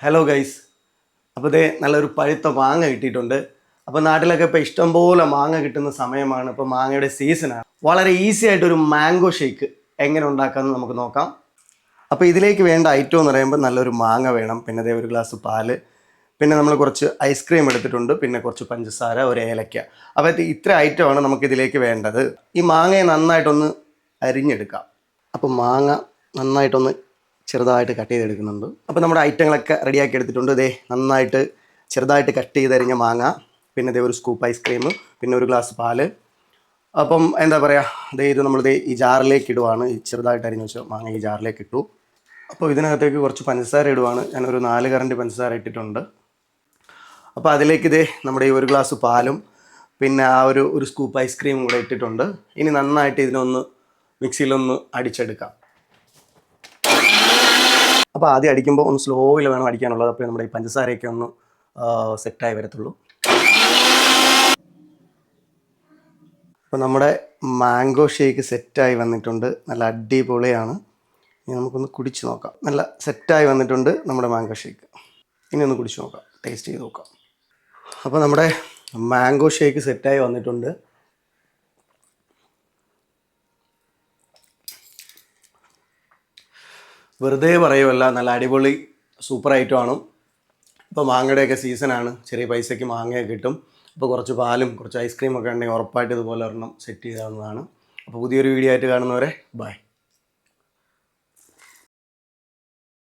Hello guys. അപ്പോൾ ഇതേ നല്ലൊരു പഴുത്ത മാങ്ങ കിട്ടിയിട്ടുണ്ട്. അപ്പോൾ നാട്ടിലൊക്കെ ഇപ്പോൾ ഇഷ്ടംപോലെ മാങ്ങ കിട്ടുന്ന സമയമാണ്. ഇപ്പോൾ മാങ്ങയുടെ സീസണാണ്. വളരെ ഈസി ആയിട്ടൊരു മാംഗോ ഷേക്ക് എങ്ങനെ ഉണ്ടാക്കാമെന്ന് നമുക്ക് നോക്കാം. അപ്പോൾ ഇതിലേക്ക് വേണ്ട ഐറ്റം എന്ന് പറയുമ്പോൾ നല്ലൊരു മാങ്ങ വേണം, പിന്നെ അതേ ഒരു ഗ്ലാസ് പാല്, പിന്നെ നമ്മൾ കുറച്ച് ഐസ്ക്രീം എടുത്തിട്ടുണ്ട്, പിന്നെ കുറച്ച് പഞ്ചസാര, ഒരു ഏലക്ക. അപ്പോൾ ഇത്ര ഐറ്റമാണ് നമുക്കിതിലേക്ക് വേണ്ടത്. ഈ മാങ്ങയെ നന്നായിട്ടൊന്ന് അരിഞ്ഞെടുക്കാം. അപ്പോൾ മാങ്ങ നന്നായിട്ടൊന്ന് ചെറുതായിട്ട് കട്ട് ചെയ്തെടുക്കുന്നുണ്ട്. അപ്പോൾ നമ്മുടെ ഐറ്റങ്ങളൊക്കെ റെഡിയാക്കി എടുത്തിട്ടുണ്ട്. ഇതേ നന്നായിട്ട് ചെറുതായിട്ട് കട്ട് ചെയ്തരിഞ്ഞ മാങ്ങ, പിന്നെ ഇതേ ഒരു സ്കൂപ്പ് ഐസ്ക്രീം, പിന്നെ ഒരു ഗ്ലാസ് പാല്. അപ്പം എന്താ പറയുക, ഇത് നമ്മളിത് ഈ ജാറിലേക്ക് ഇടുവാണ്. ഈ ചെറുതായിട്ട് അരിഞ്ഞ് വെച്ച മാങ്ങ ഈ ജാറിലേക്ക് ഇട്ടു. അപ്പോൾ ഇതിനകത്തേക്ക് കുറച്ച് പഞ്ചസാര ഇടുവാണ്. ഞാനൊരു 4 കറണ്ട് പഞ്ചസാര ഇട്ടിട്ടുണ്ട്. അപ്പോൾ അതിലേക്ക് ഇതേ നമ്മുടെ ഈ ഒരു ഗ്ലാസ് പാലും പിന്നെ ആ ഒരു സ്കൂപ്പ് ഐസ്ക്രീമും കൂടെ ഇട്ടിട്ടുണ്ട്. ഇനി നന്നായിട്ട് ഇതിനൊന്ന് മിക്സിയിലൊന്ന് അടിച്ചെടുക്കാം. അപ്പോൾ ആദ്യം അടിക്കുമ്പോൾ ഒന്ന് സ്ലോയിൽ വേണം അടിക്കാനുള്ളത്. അപ്പോൾ നമ്മുടെ ഈ പഞ്ചസാരയൊക്കെ ഒന്ന് സെറ്റായി വരത്തുള്ളൂ. അപ്പോൾ നമ്മുടെ മാംഗോ ഷേക്ക് സെറ്റായി വന്നിട്ടുണ്ട്. നല്ല അടിപൊളിയാണ്. ഇനി നമുക്കൊന്ന് കുടിച്ച് നോക്കാം. നല്ല സെറ്റായി വന്നിട്ടുണ്ട് നമ്മുടെ മാംഗോ ഷേക്ക്. ഇനി ഒന്ന് കുടിച്ച് നോക്കാം, ടേസ്റ്റ് ചെയ്ത് നോക്കാം. അപ്പോൾ നമ്മുടെ മാംഗോ ഷേക്ക് സെറ്റായി വന്നിട്ടുണ്ട്. വെറുതെ പറയുമല്ല, നല്ല അടിപൊളി സൂപ്പർ ഐറ്റമാണ്. ഇപ്പോൾ മാങ്ങയുടെയൊക്കെ സീസണാണ്. ചെറിയ പൈസയ്ക്ക് മാങ്ങയൊക്കെ കിട്ടും. അപ്പോൾ കുറച്ച് പാലും കുറച്ച് ഐസ്ക്രീമൊക്കെ ഉണ്ടെങ്കിൽ ഉറപ്പായിട്ട് ഇതുപോലെ ഒരെണ്ണം സെറ്റ് ചെയ്യാവുന്നതാണ്. അപ്പോൾ പുതിയൊരു വീഡിയോ ആയിട്ട് കാണുന്നവരെ ബൈ.